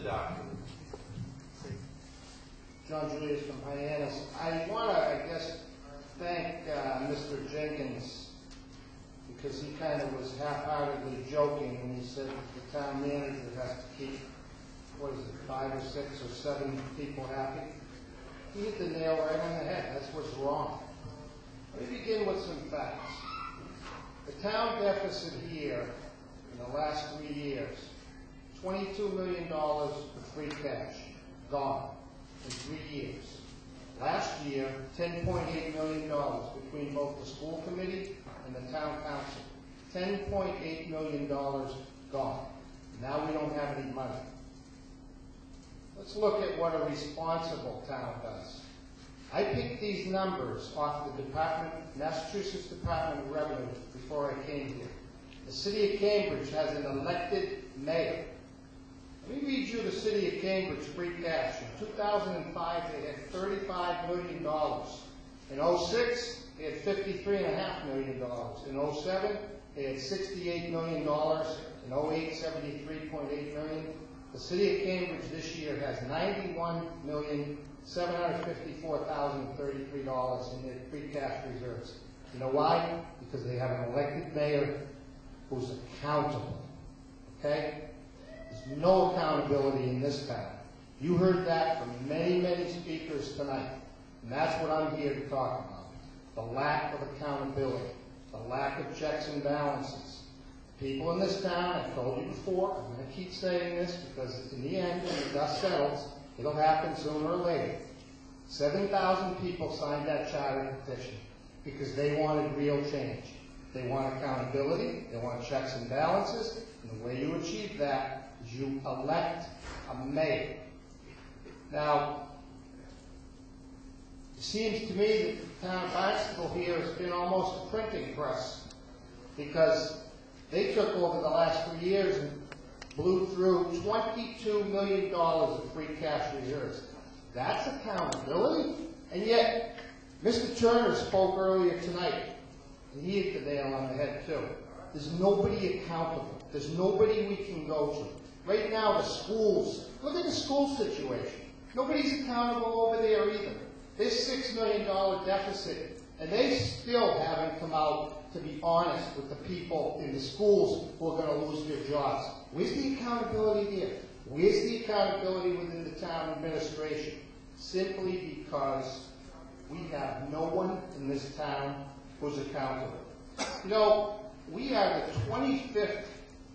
document. John Julius from Hyannis. I want to, I guess, thank Mr. Jenkins, because he kind of was half-heartedly joking when he said that the town manager has to keep, what is it, 5 or 6 or 7 people happy. He hit the nail right on the head. That's what's wrong. Let me begin with some facts. The town deficit here in the last 3 years, $22 million of free cash, gone in 3 years. Last year, $10.8 million between both the school committee and the town council. $10.8 million gone. Now we don't have any money. Let's look at what a responsible town does. I picked these numbers off the Massachusetts Department of Revenue before I came here. The city of Cambridge has an elected mayor. Let me read you the city of Cambridge free cash. In 2005, they had $35 million. In 06, they had $53.5 million. In 07, they had $68 million. In 08, $73.8 million. The city of Cambridge this year has $91,754,033 in their free cash reserves. You know why? Because they have an elected mayor who's accountable. Okay? There's no accountability in this town. You heard that from many, many speakers tonight. And that's what I'm here to talk about. The lack of accountability. The lack of checks and balances. People in this town, I've told you before, I'm going to keep saying this because in the end, when the dust settles, it'll happen sooner or later. 7,000 people signed that charter petition because they wanted real change. They want accountability, they want checks and balances, and the way you achieve that is you elect a mayor. Now, it seems to me that the town of Barnstable here has been almost a printing press because they took over the last 3 years and blew through $22 million of free cash reserves. That's accountability. And yet, Mr. Turner spoke earlier tonight, and he hit the nail on the head too. There's nobody accountable. There's nobody we can go to. Right now, the schools, look at the school situation. Nobody's accountable over there either. There's $6 million deficit, and they still haven't come out to be honest with the people in the schools who are going to lose their jobs. Where's the accountability there? Where's the accountability within the town administration? Simply because we have no one in this town who's accountable. You know, we are the 25th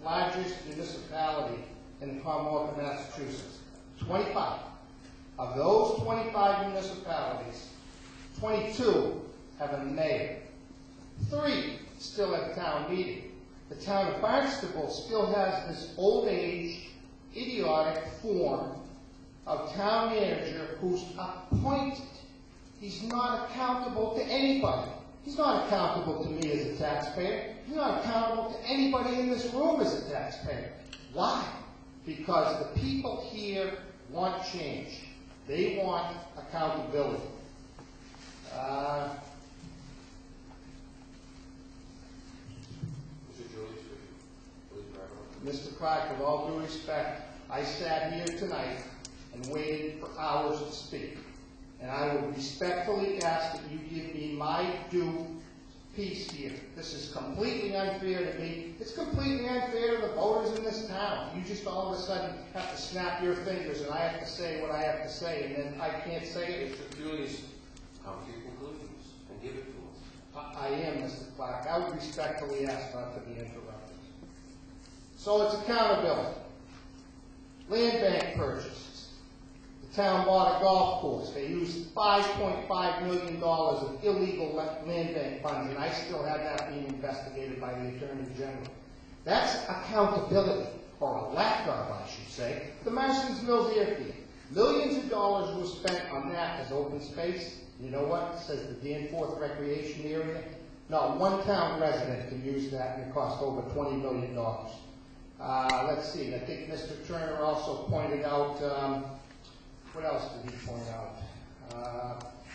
largest municipality in the Commonwealth of Massachusetts. 25. Of those 25 municipalities, 22 have a mayor. 3 still have town meeting. The town of Barnstable still has this old age, idiotic form of town manager who's appointed. He's not accountable to anybody. He's not accountable to me as a taxpayer. He's not accountable to anybody in this room as a taxpayer. Why? Because the people here want change. They want accountability. Mr. Clark, with all due respect, I sat here tonight and waited for hours to speak. And I would respectfully ask that you give me my due piece here. This is completely unfair to me. It's completely unfair to the voters in this town. You just all of a sudden have to snap your fingers and I have to say what I have to say, and then I can't say it. Mr. Julius, come to your conclusions and give it to us. I am, Mr. Clark. I would respectfully ask not to be interrupted. So it's accountability. Land bank purchases. The town bought a golf course. They used $5.5 million of illegal land bank funds, and I still have that being investigated by the Attorney General. That's accountability, or a lack of, I should say. The Marston's Mills Airfield. Millions of dollars were spent on that as open space. You know what? It says the Danforth Recreation Area. Not one town resident can use that, and it cost over $20 million. Let's see, I think Mr. Turner also pointed out, what else did he point out?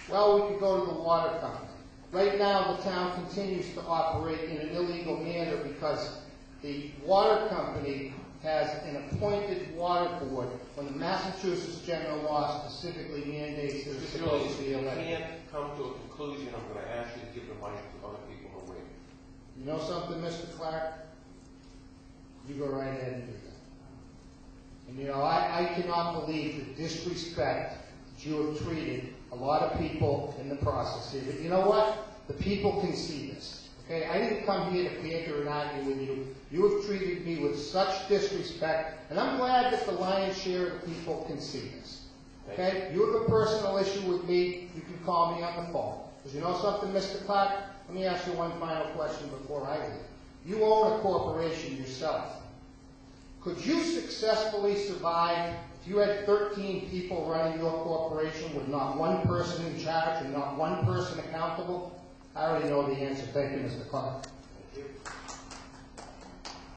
Well, we could go to the water company. Right now, the town continues to operate in an illegal manner because the water company has an appointed water board when the Massachusetts general law specifically mandates they're supposed to be If you elected. can't come to a conclusion, I'm going to ask you to give the money to other people to win. You know something, Mr. Clark? You go right ahead and do that. And you know, I cannot believe the disrespect that you have treated a lot of people in the process here. But you know what? The people can see this. Okay, I didn't come here to banter and argue with you. You have treated me with such disrespect, and I'm glad that the lion's share of the people can see this. Okay, you have a personal issue with me, you can call me on the phone. Because you know something, Mr. Clark? Let me ask you one final question before I leave. You own a corporation yourself. Could you successfully survive if you had 13 people running your corporation with not one person in charge and not one person accountable? I already know the answer. Thank you, Mr. Clark. Thank you.